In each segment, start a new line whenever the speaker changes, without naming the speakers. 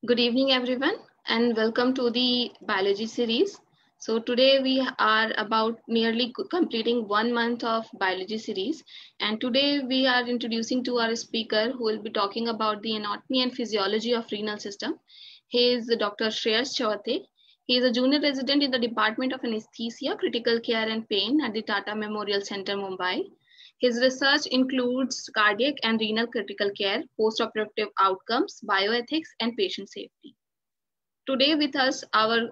Good evening, everyone, and welcome to the biology series. So today we are about nearly completing 1 month of biology series. And today we are introducing to our speaker who will be talking about the anatomy and physiology of renal system. He is Dr. Shreyas Chawathay. He is a junior resident in the Department of Anesthesia, Critical Care and Pain at the Tata Memorial Center, Mumbai. His research includes cardiac and renal critical care, post-operative outcomes, bioethics, and patient safety. Today with us, our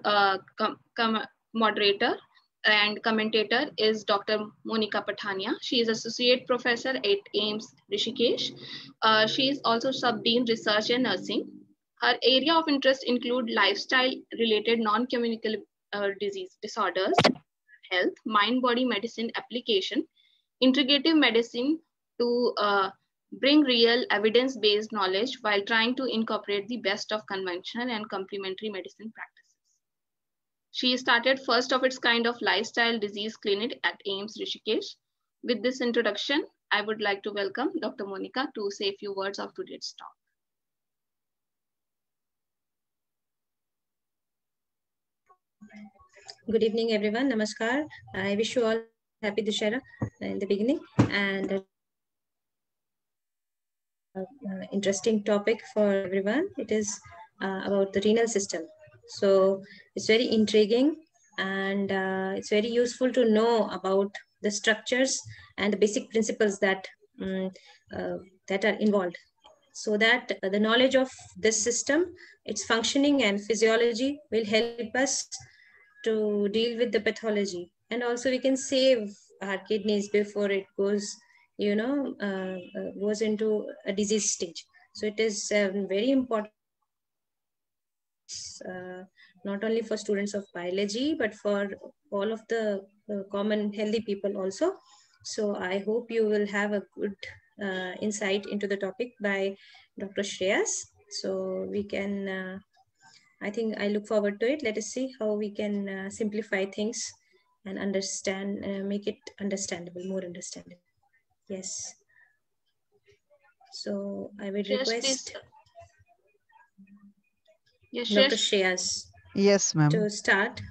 moderator and commentator is Dr. Monika Pathania. She is Associate Professor at AIIMS Rishikesh. She is also Sub-Dean Research and Nursing. Her area of interest include lifestyle-related non-communicable disease disorders, health, mind-body medicine application, integrative medicine to bring real evidence-based knowledge while trying to incorporate the best of conventional and complementary medicine practices. She started first of its kind of lifestyle disease clinic at AIIMS Rishikesh. With this introduction, I would like to welcome Dr. Monika to say a few words of today's talk.
Good evening, everyone. Namaskar. I wish you all happy Dussehra in the beginning, and interesting topic for everyone. It is about the renal system. So it's very intriguing, and it's very useful to know about the structures and the basic principles that that are involved, so that the knowledge of this system, its functioning and physiology will help us to deal with the pathology, and also we can save our kidneys before it goes goes into a disease stage. So it is very important, not only for students of biology but for all of the common healthy people also. So I hope you will have a good insight into the topic by Dr. Shreyas. So we can I think I look forward to it. Let us see how we can simplify things and understand, make it understandable, more understandable. Yes. So I would request Dr. Shreyas.
Yes, ma'am.
To start.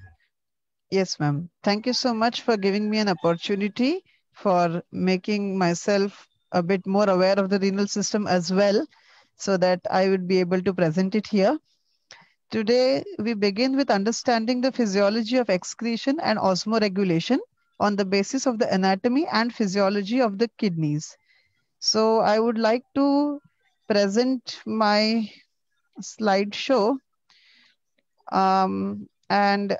Yes, ma'am. Thank you so much for giving me an opportunity for making myself a bit more aware of the renal system as well, so that I would be able to present it here. Today, we begin with understanding the physiology of excretion and osmoregulation on the basis of the anatomy and physiology of the kidneys. So I would like to present my slideshow. And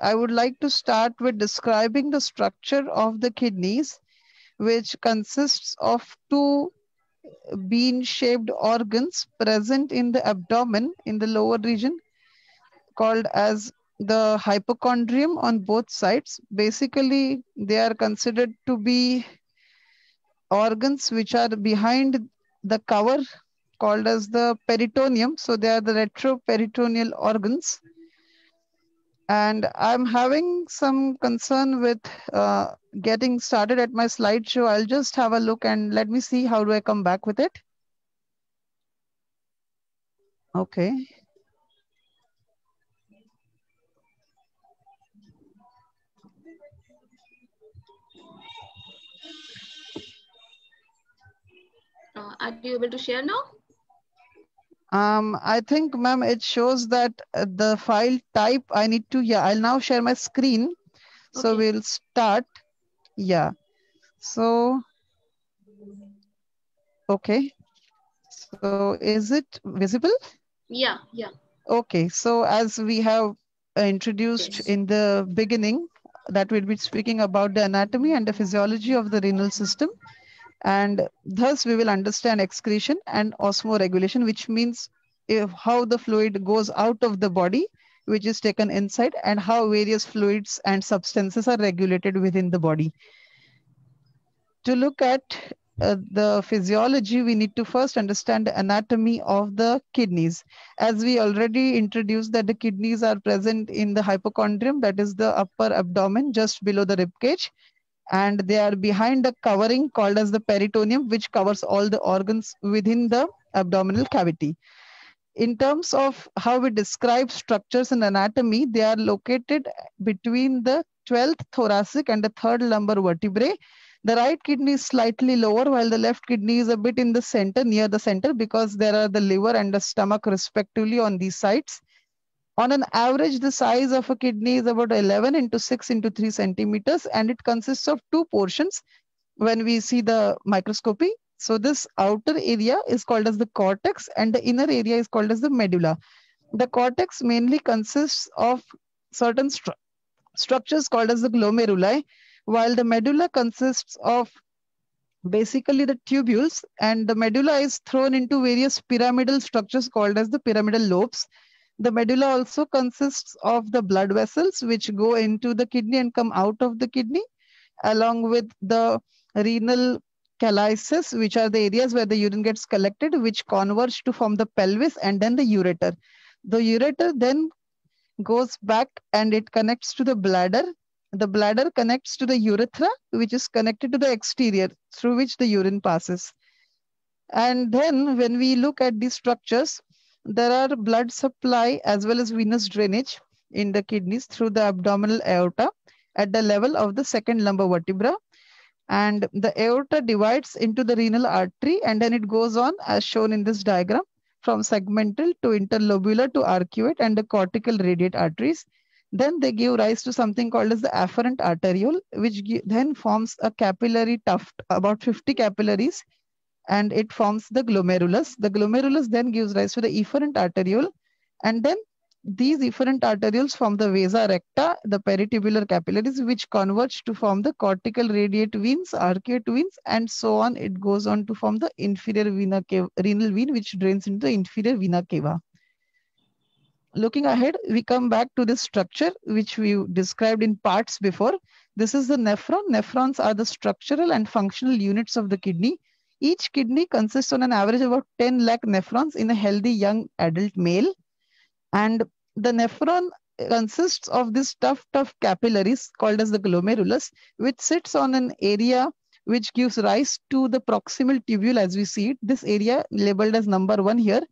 I would like to start with describing the structure of the kidneys, which consists of two bean-shaped organs present in the abdomen in the lower region, called as the hypochondrium on both sides. Basically, they are considered to be organs which are behind the cover, called as the peritoneum. So they are the retroperitoneal organs. And I'm having some concern with getting started at my slideshow. I'll just have a look and let me see how do I come back with it. Okay.
Are you able to share now?
I think, ma'am, it shows that the file type I need to, yeah, I'll now share my screen. So
Okay.
We'll start. Yeah. So, okay. So is it visible?
Yeah.
Okay. So as we have introduced in the beginning, that we'll be speaking about the anatomy and the physiology of the renal system. And thus we will understand excretion and osmoregulation, which means how the fluid goes out of the body, which is taken inside, and how various fluids and substances are regulated within the body. To look at the physiology, we need to first understand the anatomy of the kidneys. As we already introduced that the kidneys are present in the hypochondrium, that is the upper abdomen just below the rib cage. And they are behind the covering called as the peritoneum, which covers all the organs within the abdominal cavity. in terms of how we describe structures in anatomy, they are located between the 12th thoracic and the 3rd lumbar vertebrae. The right kidney is slightly lower, while the left kidney is a bit in the center, near the center, because there are the liver and the stomach respectively on these sides. On an average, the size of a kidney is about 11 into 6 into 3 centimeters, and it consists of two portions when we see the microscopy. So this outer area is called as the cortex, and the inner area is called as the medulla. The cortex mainly consists of certain structures called as the glomeruli, while the medulla consists of basically the tubules, and the medulla is thrown into various pyramidal structures called as the pyramidal lobes. The medulla also consists of the blood vessels which go into the kidney and come out of the kidney, along with the renal calyces, which are the areas where the urine gets collected, which converge to form the pelvis and then the ureter. The ureter then goes back and it connects to the bladder. The bladder connects to the urethra, which is connected to the exterior through which the urine passes. And then when we look at these structures, there are blood supply as well as venous drainage in the kidneys through the abdominal aorta at the level of the 2nd lumbar vertebra. And the aorta divides into the renal artery, and then it goes on as shown in this diagram from segmental to interlobular to arcuate and the cortical radiate arteries. Then they give rise to something called as the afferent arteriole, which then forms a capillary tuft, about 50 capillaries, and it forms the glomerulus. The glomerulus then gives rise to the efferent arteriole, and then these efferent arterioles form the vasa recta, the peritubular capillaries, which converge to form the cortical radiate veins, arcuate veins, and so on. It goes on to form the inferior vena cava, renal vein, which drains into the inferior vena cava. Looking ahead, we come back to this structure, which we described in parts before. This is the nephron. Nephrons are the structural and functional units of the kidney. Each kidney consists on an average of about 10 lakh nephrons in a healthy young adult male. And the nephron consists of this tuft of capillaries called as the glomerulus, which sits on an area which gives rise to the proximal tubule as we see it. This area labeled as number 1 here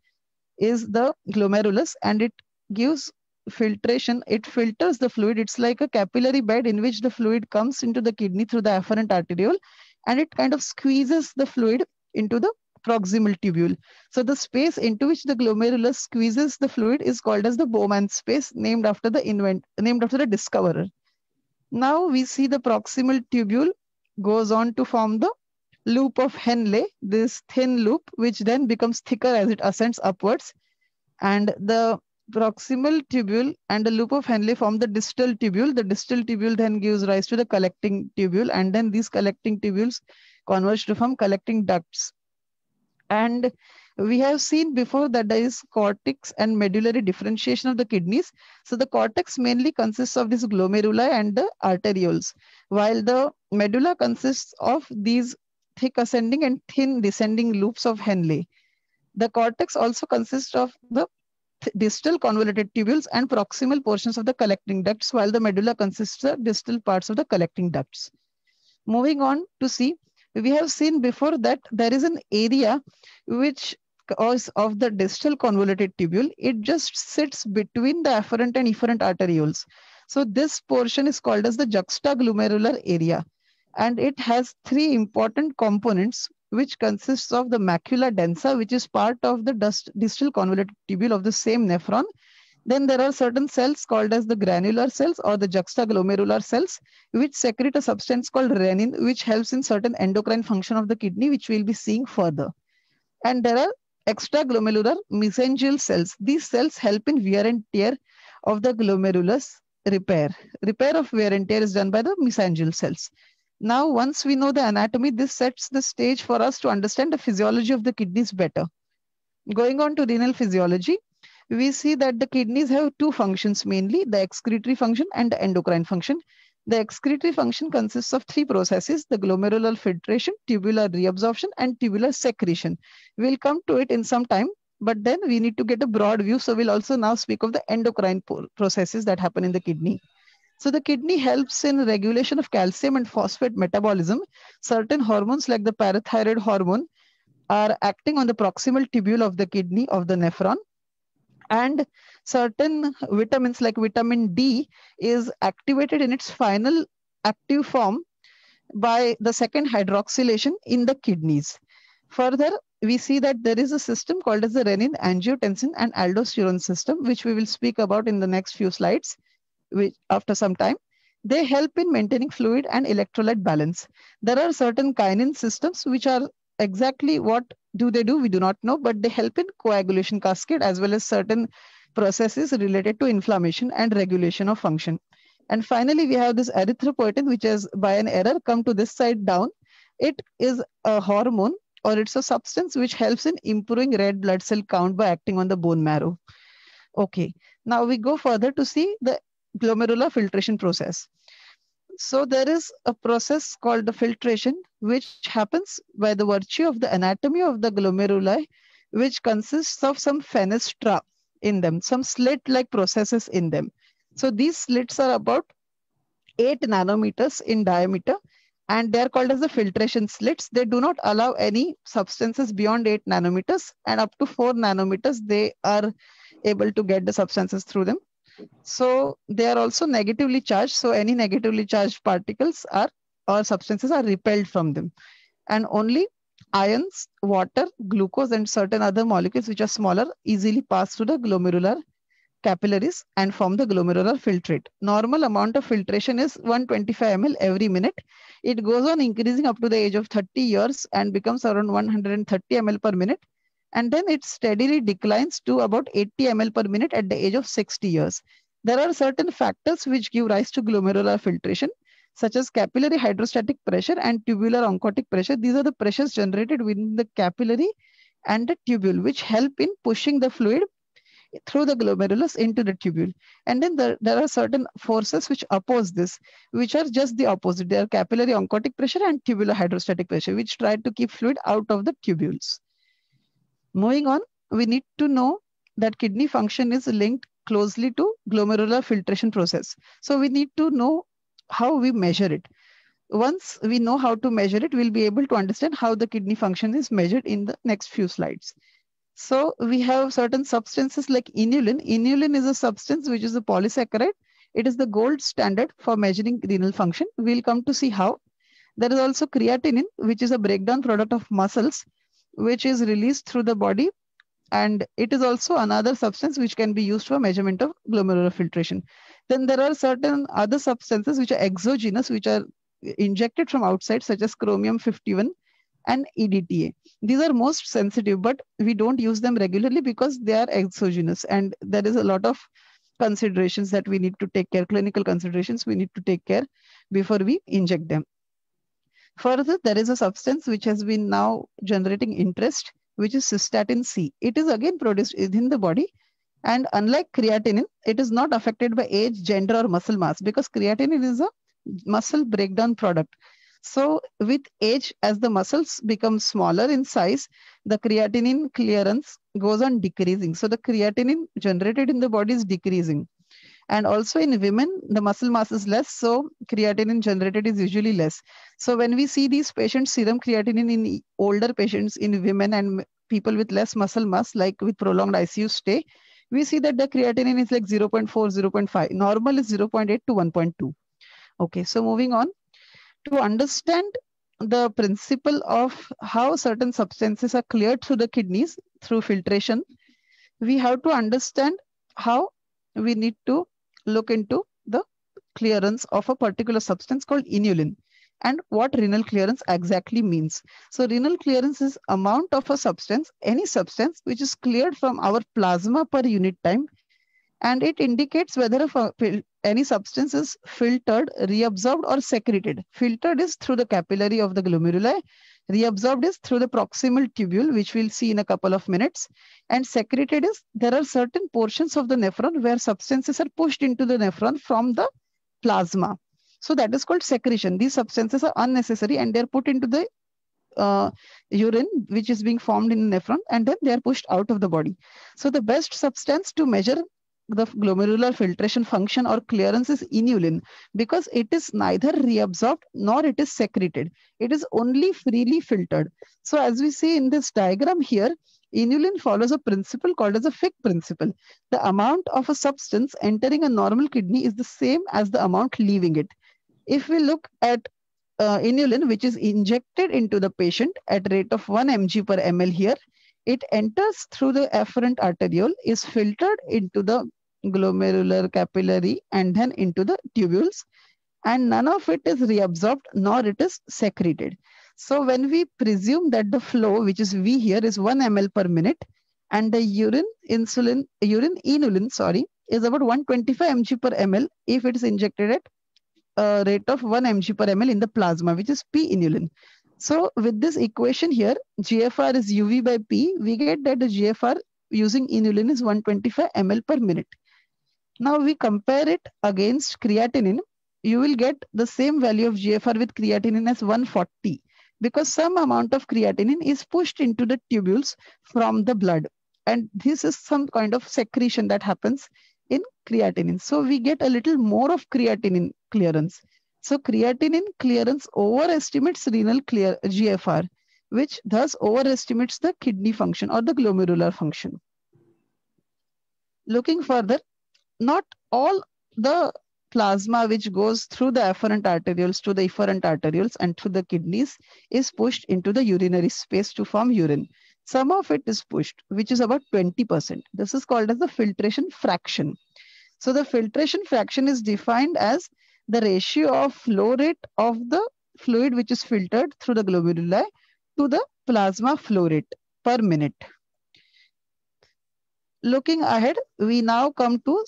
is the glomerulus, and it gives filtration. It filters the fluid. It's like a capillary bed in which the fluid comes into the kidney through the afferent arteriole, and it kind of squeezes the fluid into the proximal tubule. So the space into which the glomerulus squeezes the fluid is called as the Bowman's space, named after the discoverer. Now we see the proximal tubule goes on to form the loop of Henle, this thin loop, which then becomes thicker as it ascends upwards. And the proximal tubule and the loop of Henle form the distal tubule. The distal tubule then gives rise to the collecting tubule, and then these collecting tubules converge to form collecting ducts. And we have seen before that there is cortex and medullary differentiation of the kidneys. So the cortex mainly consists of this glomeruli and the arterioles, while the medulla consists of these thick ascending and thin descending loops of Henle. The cortex also consists of the distal convoluted tubules and proximal portions of the collecting ducts, while the medulla consists of distal parts of the collecting ducts. Moving on to see, we have seen before that there is an area which is of the distal convoluted tubule. It just sits between the afferent and efferent arterioles. So this portion is called as the juxtaglomerular area, and it has 3 important components, which consists of the macula densa, which is part of the distal convoluted tubule of the same nephron. Then there are certain cells called as the granular cells or the juxtaglomerular cells, which secrete a substance called renin, which helps in certain endocrine function of the kidney, which we'll be seeing further. And there are extraglomerular mesangial cells. These cells help in wear and tear of the glomerulus repair. Repair of wear and tear is done by the mesangial cells. Now, once we know the anatomy, this sets the stage for us to understand the physiology of the kidneys better. Going on to renal physiology, we see that the kidneys have 2 functions mainly, the excretory function and the endocrine function. The excretory function consists of 3 processes, the glomerular filtration, tubular reabsorption, and tubular secretion. We'll come to it in some time, but then we need to get a broad view. So we'll also now speak of the endocrine processes that happen in the kidney. So the kidney helps in regulation of calcium and phosphate metabolism. Certain hormones like the parathyroid hormone are acting on the proximal tubule of the kidney of the nephron. And certain vitamins like vitamin D is activated in its final active form by the second hydroxylation in the kidneys. Further, we see that there is a system called as the renin, angiotensin and aldosterone system, which we will speak about in the next few slides, which after some time. They help in maintaining fluid and electrolyte balance. There are certain kinin systems which are exactly what do they do, we do not know, but they help in coagulation cascade as well as certain processes related to inflammation and regulation of function. And finally, we have this erythropoietin, which has by an error come to this side down. It is a hormone, or it's a substance which helps in improving red blood cell count by acting on the bone marrow. Okay, now we go further to see the glomerular filtration process. So there is a process called the filtration, which happens by the virtue of the anatomy of the glomeruli, which consists of some fenestra in them, some slit-like processes in them. So these slits are about 8 nanometers in diameter, and they are called as the filtration slits. They do not allow any substances beyond 8 nanometers, and up to 4 nanometers, they are able to get the substances through them. So they are also negatively charged. So any negatively charged particles are or substances are repelled from them. And only ions, water, glucose, and certain other molecules which are smaller easily pass through the glomerular capillaries and form the glomerular filtrate. Normal amount of filtration is 125 ml every minute. It goes on increasing up to the age of 30 years and becomes around 130 ml per minute. And then it steadily declines to about 80 ml per minute at the age of 60 years. There are certain factors which give rise to glomerular filtration, such as capillary hydrostatic pressure and tubular oncotic pressure. These are the pressures generated within the capillary and the tubule, which help in pushing the fluid through the glomerulus into the tubule. And then there are certain forces which oppose this, which are just the opposite. They are capillary oncotic pressure and tubular hydrostatic pressure, which try to keep fluid out of the tubules. Moving on, we need to know that kidney function is linked closely to glomerular filtration process. So we need to know how we measure it. Once we know how to measure it, we'll be able to understand how the kidney function is measured in the next few slides. So we have certain substances like inulin. Inulin is a substance which is a polysaccharide. It is the gold standard for measuring renal function. We'll come to see how. There is also creatinine, which is a breakdown product of muscles, which is released through the body. And it is also another substance which can be used for measurement of glomerular filtration. Then there are certain other substances which are exogenous, which are injected from outside, such as chromium 51 and EDTA. These are most sensitive, but we don't use them regularly because they are exogenous. And there is a lot of considerations that we need to take care, clinical considerations we need to take care before we inject them. Further, there is a substance which has been now generating interest, which is cystatin C. It is again produced within the body. And unlike creatinine, it is not affected by age, gender, or muscle mass, because creatinine is a muscle breakdown product. So with age, as the muscles become smaller in size, the creatinine clearance goes on decreasing. So the creatinine generated in the body is decreasing. And also in women, the muscle mass is less, so creatinine generated is usually less. So when we see these patients, serum creatinine in older patients, in women and people with less muscle mass, like with prolonged ICU stay, we see that the creatinine is like 0.4, 0.5. Normal is 0.8 to 1.2. Okay, so moving on. To understand the principle of how certain substances are cleared through the kidneys through filtration, we have to understand how we need to look into the clearance of a particular substance called inulin and what renal clearance exactly means. So renal clearance is amount of a substance, any substance which is cleared from our plasma per unit time, and it indicates whether any substance is filtered, reabsorbed, or secreted. Filtered is through the capillary of the glomeruli. Reabsorbed is through the proximal tubule, which we'll see in a couple of minutes. And secreted is there are certain portions of the nephron where substances are pushed into the nephron from the plasma. So that is called secretion. These substances are unnecessary and they're put into the urine, which is being formed in the nephron, and then they are pushed out of the body. So the best substance to measure the glomerular filtration function or clearance is inulin, because it is neither reabsorbed nor it is secreted. It is only freely filtered. So as we see in this diagram here, Inulin follows a principle called as a Fick principle. The amount of a substance entering a normal kidney is the same as the amount leaving it. If we look at inulin, which is injected into the patient at rate of 1 mg per ml here, it enters through the afferent arteriole, is filtered into the glomerular capillary and then into the tubules, and none of it is reabsorbed nor it is secreted. So when we presume that the flow, which is V here, is 1 ml per minute, and the inulin is about 125 mg per ml if it is injected at a rate of 1 mg per ml in the plasma, which is P inulin. So with this equation here, GFR is UV by P, we get that the GFR using inulin is 125 ml per minute. Now we compare it against creatinine. You will get the same value of GFR with creatinine as 140, because some amount of creatinine is pushed into the tubules from the blood. And this is some kind of secretion that happens in creatinine. So we get a little more of creatinine clearance. So creatinine clearance overestimates renal GFR, which thus overestimates the kidney function or the glomerular function. Looking further, not all the plasma which goes through the afferent arterioles to the efferent arterioles and to the kidneys is pushed into the urinary space to form urine. Some of it is pushed, which is about 20%. This is called as the filtration fraction. So the filtration fraction is defined as the ratio of flow rate of the fluid which is filtered through the glomeruli to the plasma flow rate per minute. Looking ahead, we now come to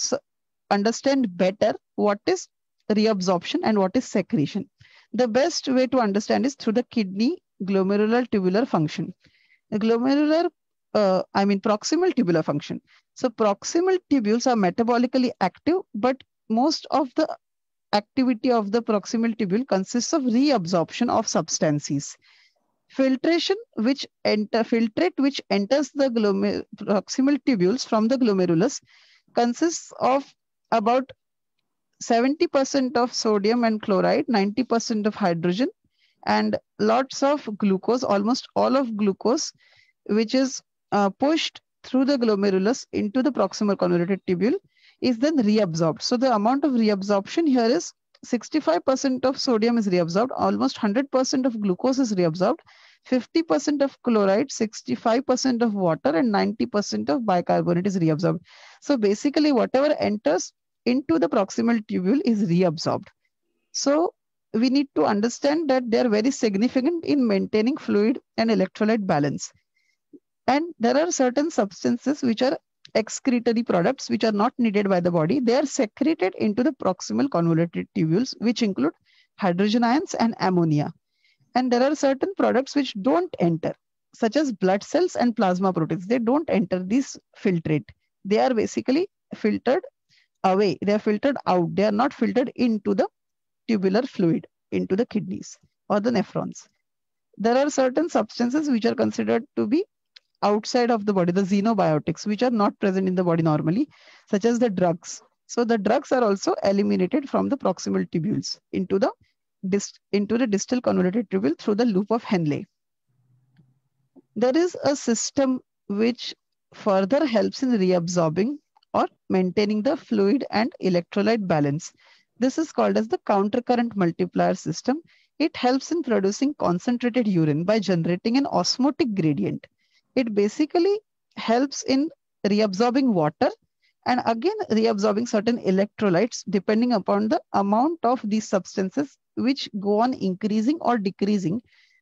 understand better what is reabsorption and what is secretion. The best way to understand is through the kidney glomerular tubular function. The proximal tubular function. So proximal tubules are metabolically active, but most of the activity of the proximal tubule consists of reabsorption of substances. Filtration, filtrate which enters the proximal tubules from the glomerulus consists of about 70% of sodium and chloride, 90% of hydrogen, and lots of glucose, almost all of glucose, which is pushed through the glomerulus into the proximal convoluted tubule, is then reabsorbed. So the amount of reabsorption here is 65% of sodium is reabsorbed, almost 100% of glucose is reabsorbed, 50% of chloride, 65% of water, and 90% of bicarbonate is reabsorbed. So basically whatever enters into the proximal tubule is reabsorbed. So we need to understand that they are very significant in maintaining fluid and electrolyte balance. And there are certain substances which are excretory products which are not needed by the body. They are secreted into the proximal convoluted tubules, which include hydrogen ions and ammonia. And there are certain products which don't enter, such as blood cells and plasma proteins. They don't enter this filtrate. They are basically filtered away. They are filtered out. They are not filtered into the tubular fluid, into the kidneys or the nephrons. There are certain substances which are considered to be outside of the body, the xenobiotics, which are not present in the body normally, such as the drugs. So the drugs are also eliminated from the proximal tubules into the distal convoluted tubule through the loop of Henle. There is a system which further helps in reabsorbing or maintaining the fluid and electrolyte balance. This is called as the countercurrent multiplier system. It helps in producing concentrated urine by generating an osmotic gradient. It basically helps in reabsorbing water and again reabsorbing certain electrolytes depending upon the amount of these substances which go on increasing or decreasing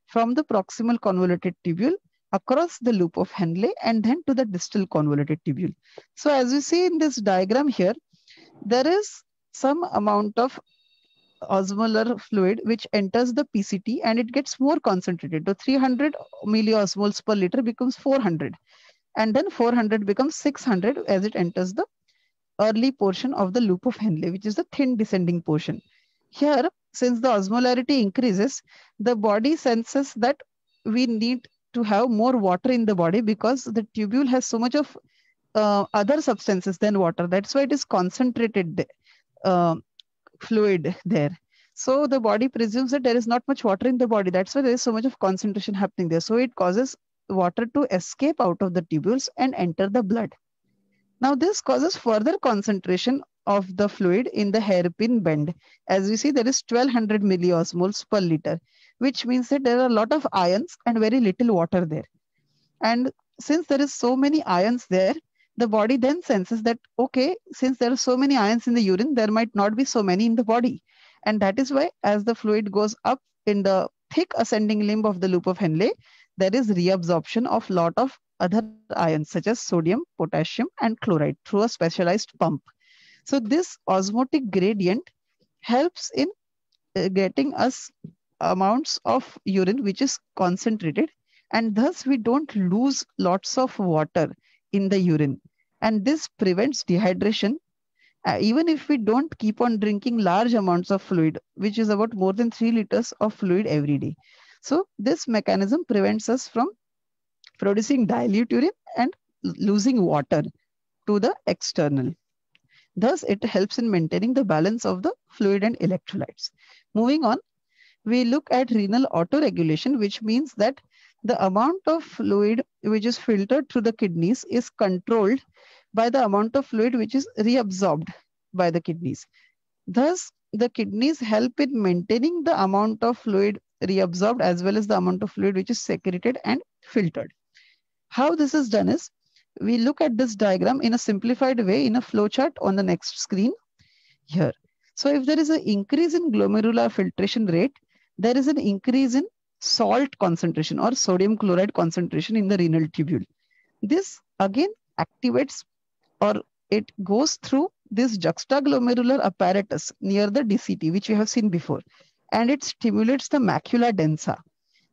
from the proximal convoluted tubule across the loop of Henle and then to the distal convoluted tubule. So as you see in this diagram here, there is some amount of osmolar fluid which enters the PCT and it gets more concentrated. So 300 milliosmoles per liter becomes 400 and then 400 becomes 600 as it enters the early portion of the loop of Henle, which is the thin descending portion. Here, since the osmolarity increases, the body senses that we need to have more water in the body because the tubule has so much of other substances than water. That's why it is concentrated fluid there. So the body presumes that there is not much water in the body. That's why there is so much of concentration happening there. So it causes water to escape out of the tubules and enter the blood. Now this causes further concentration of the fluid in the hairpin bend. As we see, there is 1200 milliosmoles per liter, which means that there are a lot of ions and very little water there. And since there is so many ions there, the body then senses that, okay, since there are so many ions in the urine, there might not be so many in the body. And that is why as the fluid goes up in the thick ascending limb of the loop of Henle, there is reabsorption of lot of other ions such as sodium, potassium, and chloride through a specialized pump. So this osmotic gradient helps in getting us amounts of urine which is concentrated, and thus we don't lose lots of water in the urine. And this prevents dehydration. Even if we don't keep on drinking large amounts of fluid, which is about more than 3 liters of fluid every day. So this mechanism prevents us from producing dilute urine and losing water to the external. Thus, it helps in maintaining the balance of the fluid and electrolytes. Moving on, we look at renal autoregulation, which means that the amount of fluid which is filtered through the kidneys is controlled by the amount of fluid which is reabsorbed by the kidneys. Thus, the kidneys help in maintaining the amount of fluid reabsorbed as well as the amount of fluid which is secreted and filtered. How this is done is, we look at this diagram in a simplified way in a flowchart on the next screen here. So if there is an increase in glomerular filtration rate, there is an increase in salt concentration or sodium chloride concentration in the renal tubule. This again activates, or it goes through this juxtaglomerular apparatus near the DCT, which we have seen before, and it stimulates the macula densa.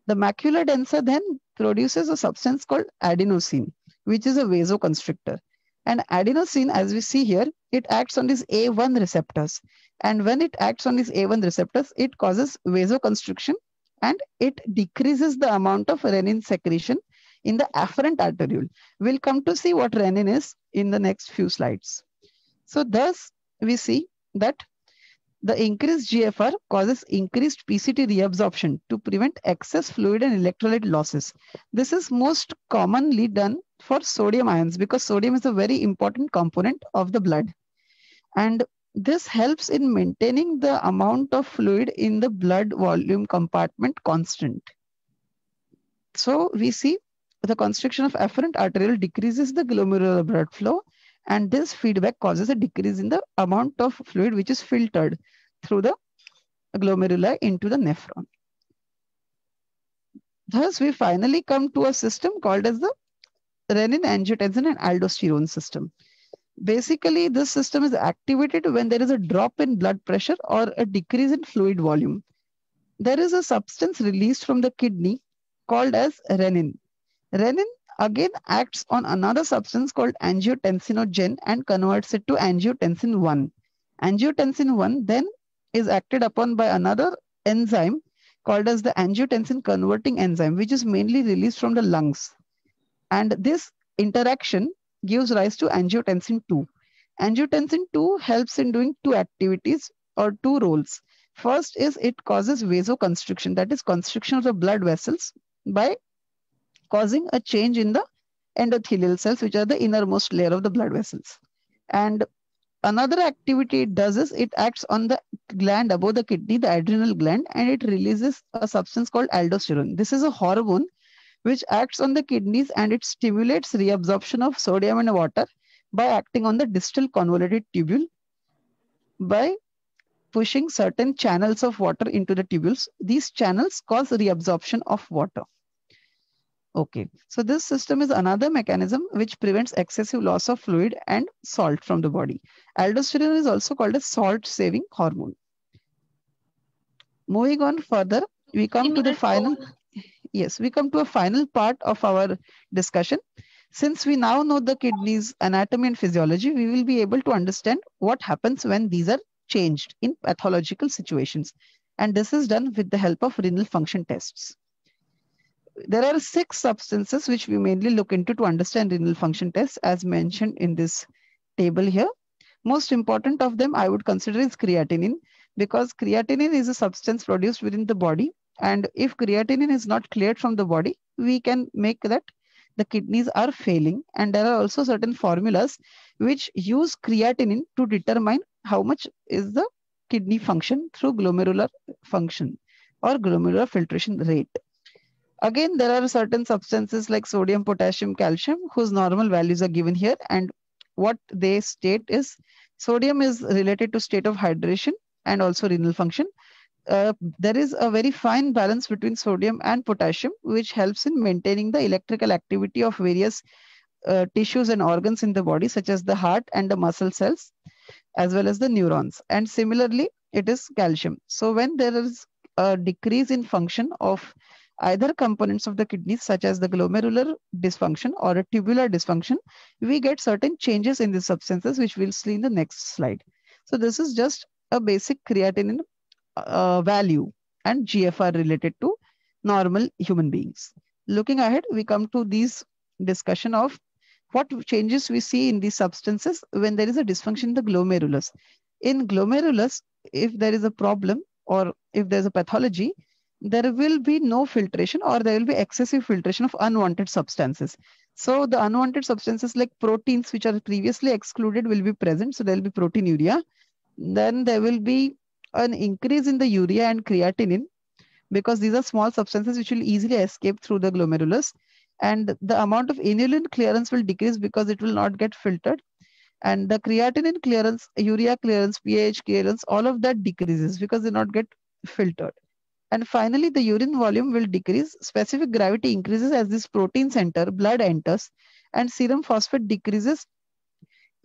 The macula densa then produces a substance called adenosine, which is a vasoconstrictor. And adenosine, as we see here, it acts on these A1 receptors. And when it acts on these A1 receptors, it causes vasoconstriction and it decreases the amount of renin secretion in the afferent arteriole. We'll come to see what renin is in the next few slides. So thus, we see that the increased GFR causes increased PCT reabsorption to prevent excess fluid and electrolyte losses. This is most commonly done for sodium ions because sodium is a very important component of the blood. And this helps in maintaining the amount of fluid in the blood volume compartment constant. So we see the constriction of afferent arteriole decreases the glomerular blood flow, and this feedback causes a decrease in the amount of fluid which is filtered through the glomeruli into the nephron. Thus, we finally come to a system called as the renin, angiotensin, and aldosterone system. Basically, this system is activated when there is a drop in blood pressure or a decrease in fluid volume. There is a substance released from the kidney called as renin. Renin again acts on another substance called angiotensinogen and converts it to angiotensin 1. Angiotensin 1 then is acted upon by another enzyme called as the angiotensin converting enzyme, which is mainly released from the lungs. And this interaction gives rise to angiotensin 2. Angiotensin 2 helps in doing two activities or two roles. First is it causes vasoconstriction, that is constriction of the blood vessels by causing a change in the endothelial cells, which are the innermost layer of the blood vessels. And another activity it does is it acts on the gland above the kidney, the adrenal gland, and it releases a substance called aldosterone. This is a hormone which acts on the kidneys and it stimulates reabsorption of sodium and water by acting on the distal convoluted tubule by pushing certain channels of water into the tubules. These channels cause reabsorption of water. Okay, so this system is another mechanism which prevents excessive loss of fluid and salt from the body. Aldosterone is also called a salt-saving hormone. Moving on further, we come to the final. Yes, we come to a final part of our discussion. Since we now know the kidneys' anatomy and physiology, we will be able to understand what happens when these are changed in pathological situations. And this is done with the help of renal function tests. There are 6 substances which we mainly look into to understand renal function tests, as mentioned in this table here. Most important of them I would consider is creatinine, because creatinine is a substance produced within the body And if creatinine is not cleared from the body, we can make that the kidneys are failing. And there are also certain formulas which use creatinine to determine how much is the kidney function through glomerular function or glomerular filtration rate. Again, there are certain substances like sodium, potassium, calcium, whose normal values are given here. And what they state is sodium is related to state of hydration and also renal function. There is a very fine balance between sodium and potassium, which helps in maintaining the electrical activity of various tissues and organs in the body, such as the heart and the muscle cells, as well as the neurons. And similarly, it is calcium. So when there is a decrease in function of either components of the kidneys, such as the glomerular dysfunction or a tubular dysfunction, we get certain changes in the substances, which we'll see in the next slide. So this is just a basic creatinine value and GFR related to normal human beings. Looking ahead, we come to these discussion of what changes we see in these substances when there is a dysfunction in the glomerulus. In glomerulus, if there is a problem or if there's a pathology, there will be no filtration or there will be excessive filtration of unwanted substances. So the unwanted substances like proteins, which are previously excluded, will be present. So there will be proteinuria. Then there will be an increase in the urea and creatinine, because these are small substances which will easily escape through the glomerulus. And the amount of inulin clearance will decrease because it will not get filtered. And the creatinine clearance, urea clearance, pH clearance, all of that decreases because they not get filtered. And finally, the urine volume will decrease. Specific gravity increases as these proteins enter, blood enters, and serum phosphate decreases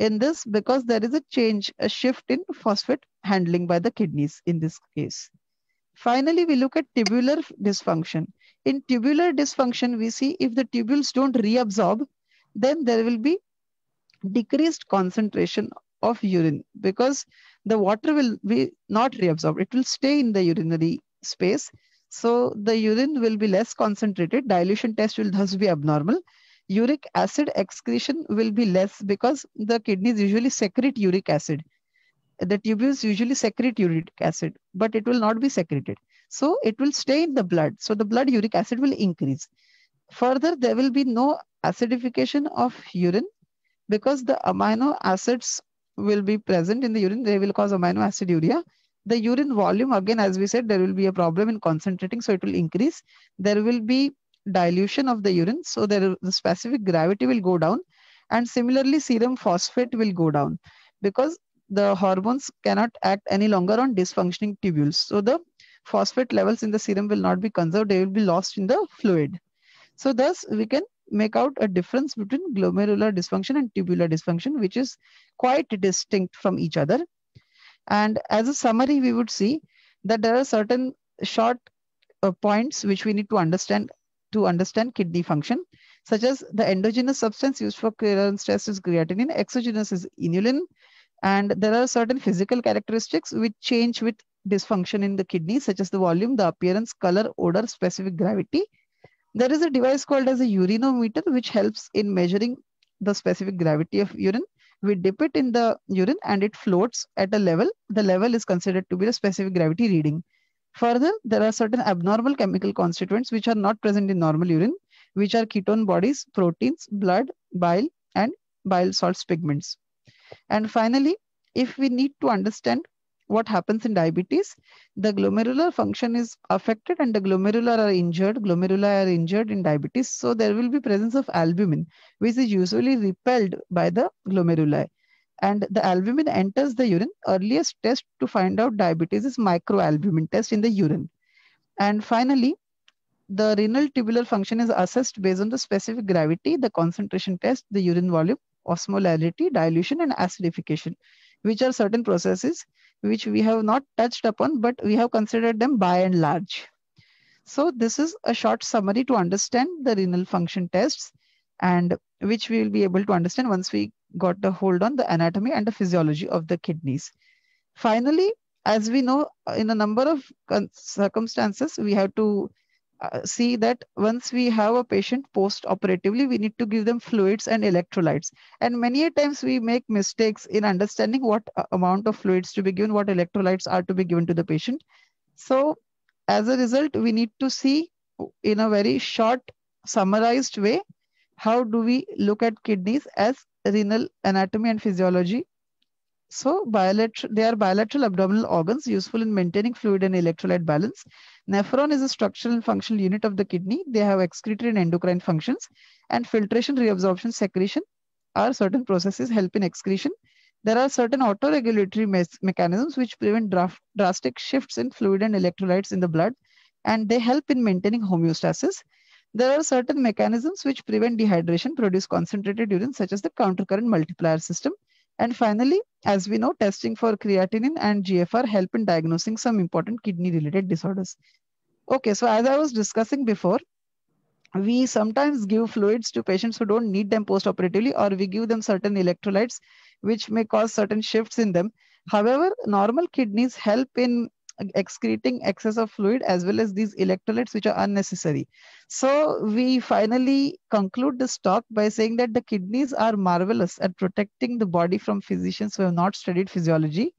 in this because there is a change, a shift in phosphate handling by the kidneys in this case. Finally, we look at tubular dysfunction. In tubular dysfunction, we see if the tubules don't reabsorb, then there will be decreased concentration of urine because the water will be not reabsorbed. It will stay in the urinary space. So the urine will be less concentrated. Dilution test will thus be abnormal. Uric acid excretion will be less because the kidneys usually secrete uric acid. The tubules usually secrete uric acid, but it will not be secreted. So it will stay in the blood. So the blood uric acid will increase. Further, there will be no acidification of urine because the amino acids will be present in the urine. They will cause amino aciduria. The urine volume, again, as we said, there will be a problem in concentrating, so it will increase. There will be dilution of the urine, so the specific gravity will go down. And similarly, serum phosphate will go down because the hormones cannot act any longer on dysfunctioning tubules. So the phosphate levels in the serum will not be conserved. They will be lost in the fluid. So thus, we can make out a difference between glomerular dysfunction and tubular dysfunction, which is quite distinct from each other. And as a summary, we would see that there are certain short points which we need to understand kidney function, such as the endogenous substance used for clearance test is creatinine, exogenous is inulin, and there are certain physical characteristics which change with dysfunction in the kidney, such as the volume, the appearance, color, odor, specific gravity. There is a device called as a urinometer, which helps in measuring the specific gravity of urine. We dip it in the urine and it floats at a level. The level is considered to be a specific gravity reading. Further, there are certain abnormal chemical constituents which are not present in normal urine, which are ketone bodies, proteins, blood, bile, and bile salts pigments. And finally, if we need to understand what happens in diabetes, the glomerular function is affected and the glomeruli are injured in diabetes. So there will be presence of albumin, which is usually repelled by the glomeruli. And the albumin enters the urine. Earliest test to find out diabetes is microalbumin test in the urine. And finally, the renal tubular function is assessed based on the specific gravity, the concentration test, the urine volume, osmolarity, dilution, and acidification, which are certain processes which we have not touched upon, but we have considered them by and large. So this is a short summary to understand the renal function tests, and which we will be able to understand once we got a hold on the anatomy and the physiology of the kidneys. Finally, as we know, in a number of circumstances, we have to see that once we have a patient post-operatively, we need to give them fluids and electrolytes. And many times we make mistakes in understanding what amount of fluids to be given, what electrolytes are to be given to the patient. So as a result, we need to see in a very short, summarized way, how do we look at kidneys as renal anatomy and physiology. So they are bilateral abdominal organs useful in maintaining fluid and electrolyte balance. Nephron is a structural and functional unit of the kidney. They have excretory and endocrine functions, and filtration, reabsorption, secretion are certain processes help in excretion. There are certain autoregulatory mechanisms which prevent drastic shifts in fluid and electrolytes in the blood, and they help in maintaining homeostasis. There are certain mechanisms which prevent dehydration, produce concentrated urine, such as the countercurrent multiplier system. And finally, as we know, testing for creatinine and GFR help in diagnosing some important kidney-related disorders. Okay, so as I was discussing before, we sometimes give fluids to patients who don't need them post-operatively, or we give them certain electrolytes which may cause certain shifts in them. However, normal kidneys help in excreting excess of fluid as well as these electrolytes which are unnecessary. So we finally conclude this talk by saying that the kidneys are marvelous at protecting the body from physicians who have not studied physiology.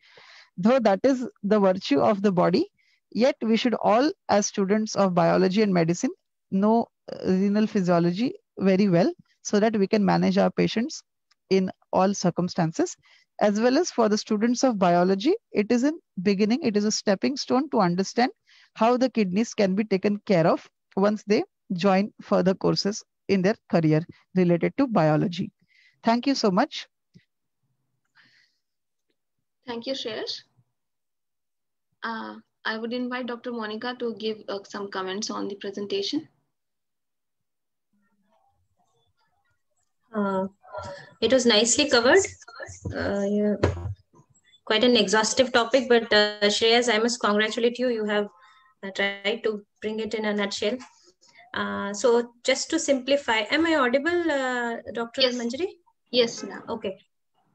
Though that is the virtue of the body, yet we should all, as students of biology and medicine, know renal physiology very well so that we can manage our patients in all circumstances. As well as for the students of biology, it is in beginning, it is a stepping stone to understand how the kidneys can be taken care of once they join further courses in their career related to biology. Thank you so much.
Thank you, Shreyas. I would invite Dr. Monika to give some comments on the presentation.
It was nicely covered. Yeah, quite an exhaustive topic, but Shreyas, I must congratulate you. You have tried to bring it in a nutshell. So just to simplify, am I audible, Dr.
Yes.
Manjari?
Yes, ma'am.
Okay.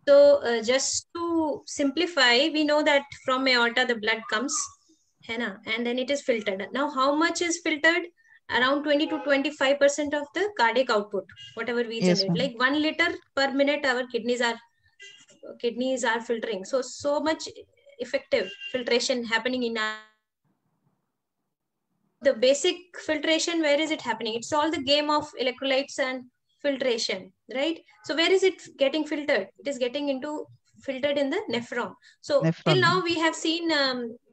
So just to simplify, we know that from aorta the blood comes, and then it is filtered. Now, how much is filtered? Around 20 to 25% of the cardiac output, whatever we generate. Like 1 liter per minute, our kidneys are filtering. So much effective filtration happening in our. The basic filtration, where is it happening? It's all the game of electrolytes and filtration, right? So where is it getting filtered? It is getting filtered in the nephron. So till now we have seen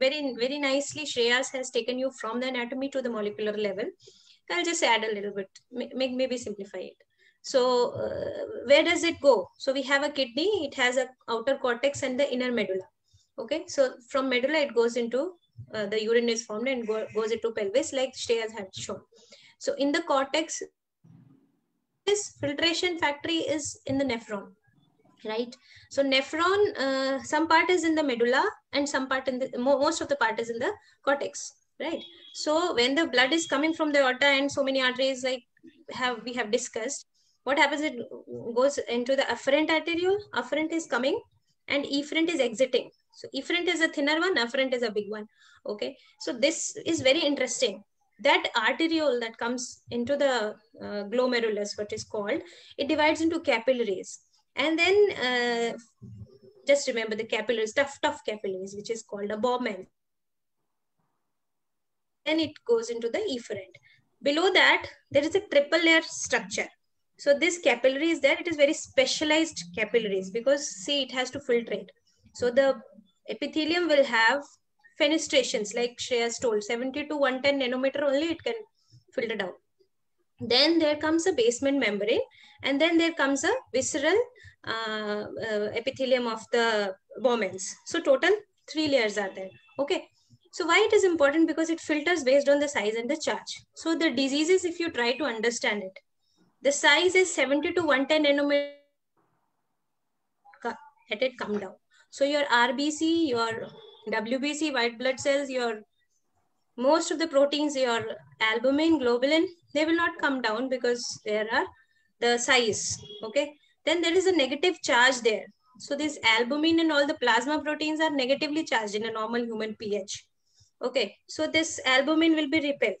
very nicely Shreyas has taken you from the anatomy to the molecular level. I'll just add a little bit, maybe simplify it. So where does it go? So we have a kidney, it has a outer cortex and the inner medulla. Okay, so from medulla it goes into the urine is formed and goes into pelvis, like Shreyas had shown. So in the cortex, this filtration factory is in the nephron, right? So nephron, some part is in the medulla and some part in the, most of the part is in the cortex, right? So when the blood is coming from the aorta and so many arteries, like we have discussed, what happens? It goes into the afferent arteriole. Afferent is coming and efferent is exiting. So efferent is a thinner one, afferent is a big one. Okay, so this is very interesting. That arteriole that comes into the glomerulus, what is called, it divides into capillaries. And then just remember the capillaries, tough capillaries, which is called a Bowman. Then it goes into the efferent. Below that, there is a triple layer structure. So this capillary is there. It is very specialized capillaries because see, it has to filtrate. So the epithelium will have fenestrations, like Shreyas told, 70 to 110 nanometer only it can filter down. Then there comes a basement membrane, and then there comes a visceral epithelium of the Bowmans. So total 3 layers are there. Okay. So why it is important? Because it filters based on the size and the charge. So the diseases, if you try to understand it, the size is 70 to 110 nanometer. Let it come down. So your RBC, your WBC, white blood cells, your most of the proteins, your albumin, globulin, they will not come down because there are the size. Okay. Then there is a negative charge there. So this albumin and all the plasma proteins are negatively charged in a normal human pH. Okay. So this albumin will be repelled.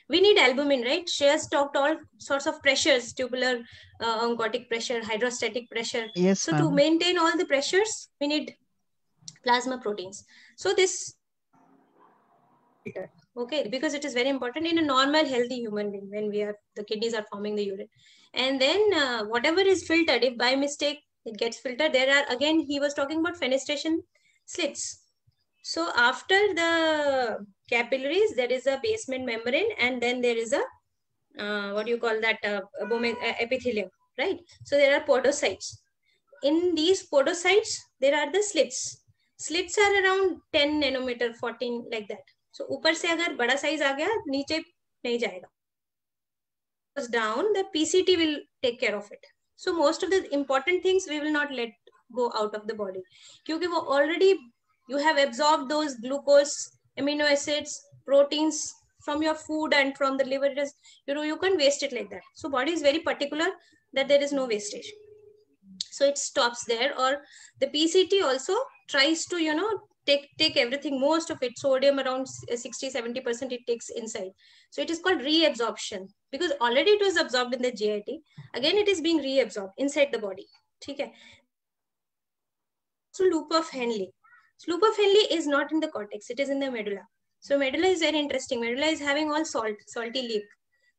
We need albumin, right? Shreyas talked all sorts of pressures, tubular, oncotic pressure, hydrostatic pressure.
Yes,
so to maintain all the pressures, we need plasma proteins. So this Okay, because it is very important in a normal healthy human being when the kidneys are forming the urine. And then whatever is filtered, if by mistake it gets filtered, there are, again, he was talking about fenestration slits. So after the capillaries, there is a basement membrane, and then there is a what do you call that, epithelium, right? So there are podocytes. In these podocytes, there are the slits. Slits are around 10 nanometer, 14, like that. So ऊपर से अगर बड़ा size आ गया, नीचे नहीं जाएगा. Goes down, the PCT will take care of it. So most of the important things we will not let go out of the body. क्योंकि वो already you have absorbed those glucose, amino acids, proteins from your food and from the liver. It is, you can't waste it like that. So body is very particular that there is no wastage. So it stops there. Or the PCT also tries to, take everything, most of it, sodium around 60-70% it takes inside. So it is called reabsorption, because already it was absorbed in the GIT. Again, it is being reabsorbed inside the body. Okay. So loop of Henle. So loop of Henle is not in the cortex, it is in the medulla. So medulla is very interesting. Medulla is having all salty leak.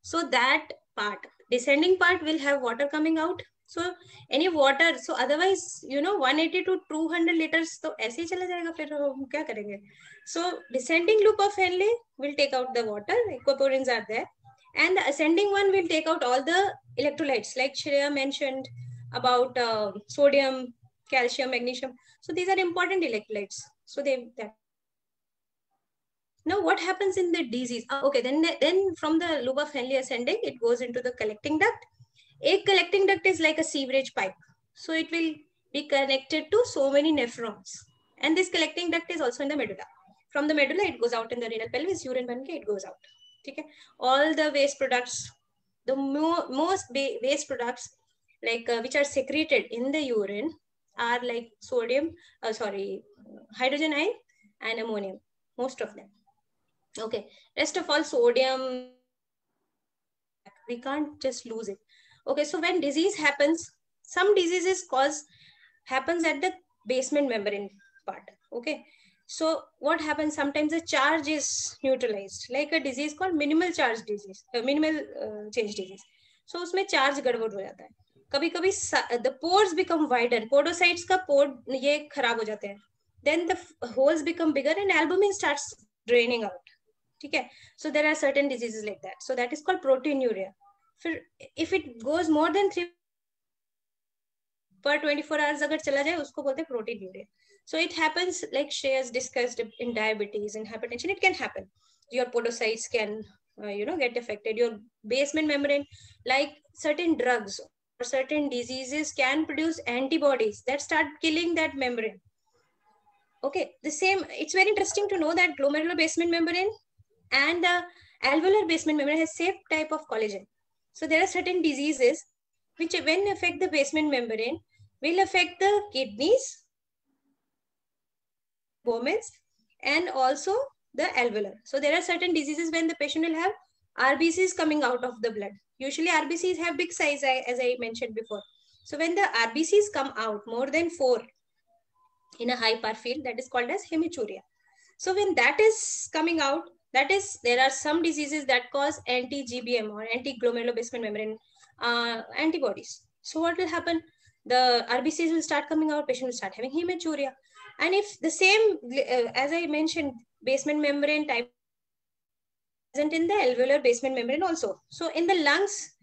So that part, descending part, will have water coming out. So any water, so otherwise, 180 to 200 liters, तो ऐसे ही चला जाएगा, फिर हम क्या करेंगे? So descending loop of Henle will take out the water, aquaporins are there, and the ascending one will take out all the electrolytes, like Shreya mentioned about sodium, calcium, magnesium. So these are important electrolytes. So now what happens in the disease? Okay, then from the loop of Henle ascending, it goes into the collecting duct. A collecting duct is like a sewerage pipe. So it will be connected to so many nephrons. And this collecting duct is also in the medulla. From the medulla, it goes out in the renal pelvis, urine banke, it goes out. Okay? All the waste products, the most waste products, like which are secreted in the urine, are like hydrogen ion and ammonium, most of them. Okay, rest of all sodium, we can't just lose it. Okay, so when disease happens, some diseases happens at the basement membrane part. Okay, so what happens, sometimes the charge is neutralized, like a disease called minimal change disease. So उसमें charge गड़बड़ हो जाता है. कभी-कभी the pores become wider, podocytes का pore ये खराब हो जाते हैं. Then the holes become bigger and albumin starts draining out. Okay, so there are certain diseases like that. So that is called proteinuria. If it goes more than 3 per 24 hours agar chala jaye, usko bolte proteinuria. So it happens, like Shreyas discussed, in diabetes and hypertension. It can happen. Your podocytes can get affected. Your basement membrane, like certain drugs or certain diseases, can produce antibodies that start killing that membrane. Okay, the same, it's very interesting to know that glomerular basement membrane and the alveolar basement membrane has same type of collagen. So there are certain diseases which, when affect the basement membrane, will affect the kidneys, bones, and also the alveolar. So there are certain diseases when the patient will have RBCs coming out of the blood. Usually RBCs have big size, as I mentioned before. So when the RBCs come out more than 4 in a high par field, that is called as hematuria. So when that is coming out, that is, there are some diseases that cause anti-GBM or anti-glomerular basement membrane antibodies. So what will happen? The RBCs will start coming out, patient will start having hematuria. And if the same, as I mentioned, basement membrane type present in the alveolar basement membrane also. So in the lungs,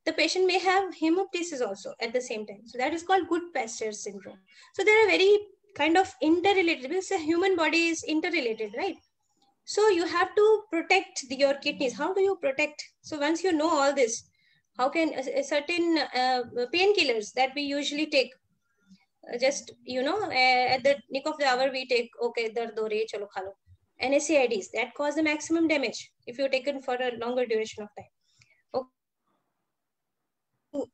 the patient may have hemoptysis also at the same time. So that is called Good-Pasteur syndrome. So there are very kind of interrelated, because the human body is interrelated, right? So you have to protect your kidneys. How do you protect? So once you know all this, how can certain painkillers that we usually take, just, at the nick of the hour, we take, okay, dard ho rahi hai, chalo kha lo. NSAIDs that cause the maximum damage if you're taken for a longer duration of time. Okay.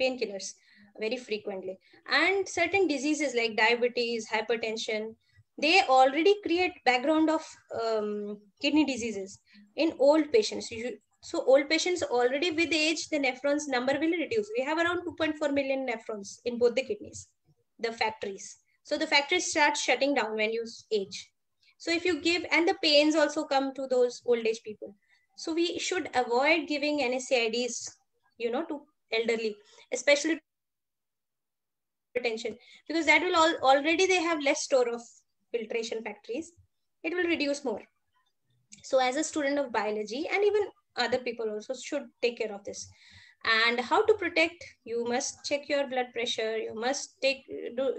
Painkillers very frequently. And certain diseases like diabetes, hypertension, they already create background of kidney diseases in old patients. So old patients already with age, the nephrons number will reduce. We have around 2.4 million nephrons in both the kidneys, the factories. So the factories start shutting down when you age. So if you give, and the pains also come to those old age people. So we should avoid giving NSAIDs, to elderly, especially to hypertension, because that will already they have less store of filtration factories. It will reduce more. So as a student of biology, and even other people also should take care of this. And how to protect? You must check your blood pressure. You must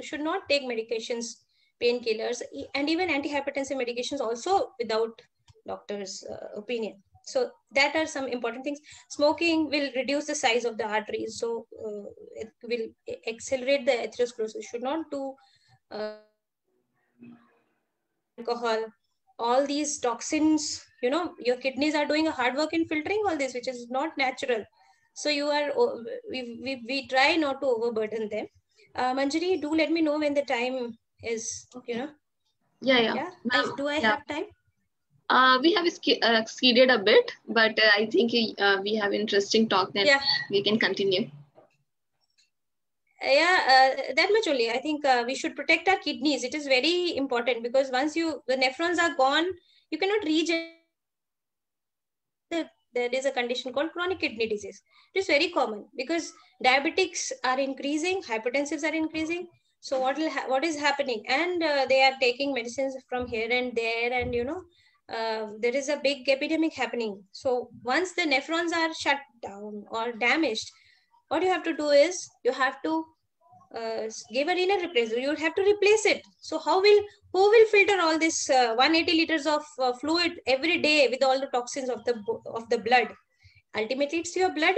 should not take medications, painkillers, and even antihypertensive medications also without doctor's opinion. So that are some important things. Smoking will reduce the size of the arteries, so it will accelerate the atherosclerosis. Should not do alcohol, all these toxins. Your kidneys are doing a hard work in filtering all this, which is not natural. So we try not to overburden them. Manjari, do let me know when the time is.
Yeah.
Do I have time?
We have exceeded a bit, but I think we have interesting talk, then we can continue.
That much only. I think we should protect our kidneys. It is very important, because once the nephrons are gone, you cannot regenerate. There is a condition called chronic kidney disease. It is very common because diabetics are increasing, hypertensives are increasing. So what is happening? And they are taking medicines from here and there, and there is a big epidemic happening. So once the nephrons are shut down or damaged, what you have to do is you have to give a renal replacement. You have to replace it. So who will filter all this 180 liters of fluid every day with all the toxins of the blood? Ultimately, it's your blood.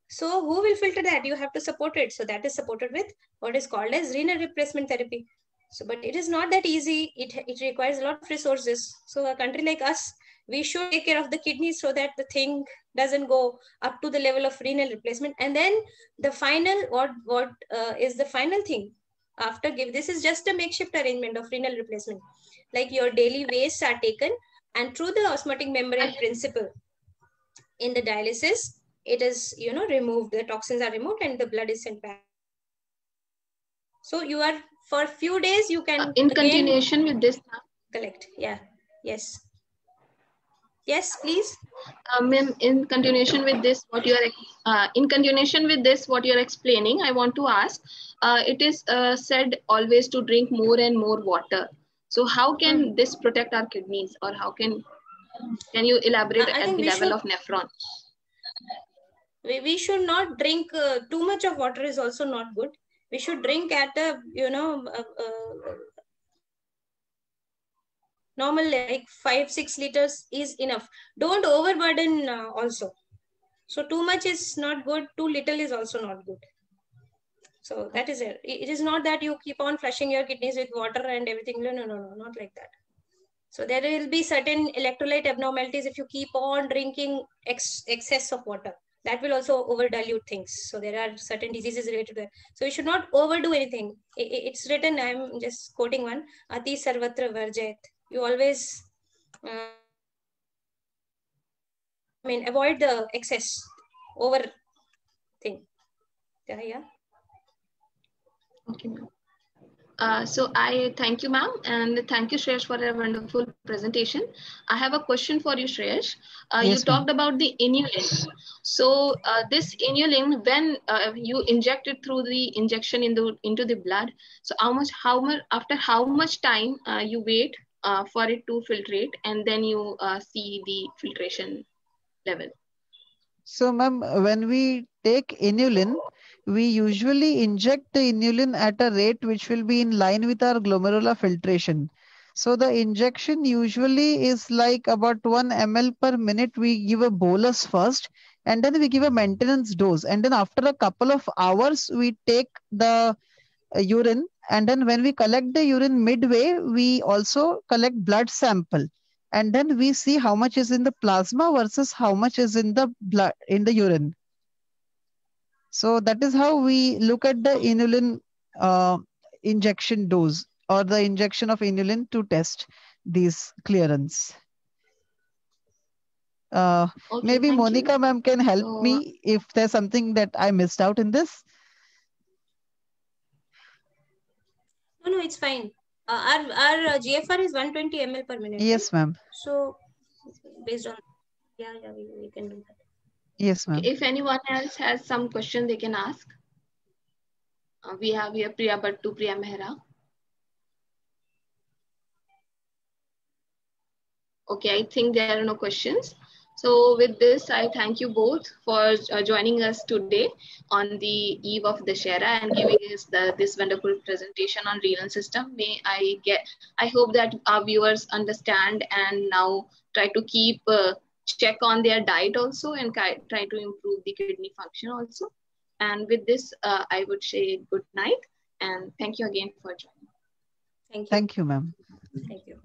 So who will filter that? You have to support it. So that is supported with what is called as renal replacement therapy. So, but it is not that easy. It requires a lot of resources. So a country like us, we should take care of the kidneys so that the thing doesn't go up to the level of renal replacement. And then the final, what is the final thing after this is just a makeshift arrangement of renal replacement. Like your daily wastes are taken, and through the osmotic membrane principle in the dialysis, it is, removed, the toxins are removed and the blood is sent back. So you are, for a few days, you can
in continuation with this
collect. Yes, please.
Ma'am, in continuation with this, what you are explaining, I want to ask, it is said always to drink more and more water. So how can this protect our kidneys, or how can you elaborate at the level of nephron?
We should not drink too much of water is also not good. We should drink at a, normal, like 5-6 liters is enough. Don't overburden also. So too much is not good. Too little is also not good. So that is it. It is not that you keep on flushing your kidneys with water and everything. No, not like that. So there will be certain electrolyte abnormalities if you keep on drinking excess of water. That will also overdilute things. So there are certain diseases related to that. So we should not overdo anything. It's written, I'm just quoting one, Ati Sarvatra Varjayat. You always, avoid the excess, over thing. Yeah.
Okay, ma'am. So I thank you, ma'am, and thank you, Shreyas, for a wonderful presentation. I have a question for you, Shreyas.
Yes,
you talked about the inulin. So this inulin, when you inject it through the injection into the blood, so after how much time you wait for it to filtrate, and then you see the filtration level?
So, ma'am, when we take inulin, we usually inject the inulin at a rate which will be in line with our glomerular filtration. So the injection usually is like about 1 ml per minute. We give a bolus first, and then we give a maintenance dose. And then after a couple of hours, we take the urine. And then when we collect the urine midway, we also collect blood sample. And then we see how much is in the plasma versus how much is in the blood, in the urine. So that is how we look at the inulin injection dose, or the injection of inulin to test these clearance.
Okay,
maybe Monika ma'am can help me if there's something that I missed out in this.
No, it's fine. Our GFR is 120 ml per minute.
Yes, ma'am.
So based on, yeah, we can do that.
Yes, ma'am.
If anyone else has some question, they can ask. We have here Priya Bhattu, Priya Mehra. Okay, I think there are no questions. So with this, I thank you both for joining us today on the eve of Dussehra and giving us this wonderful presentation on renal system. I hope that our viewers understand and now try to keep check on their diet also and try to improve the kidney function also. And with this, I would say good night and thank you again for joining.
Thank you.
Thank you, ma'am.
Thank you.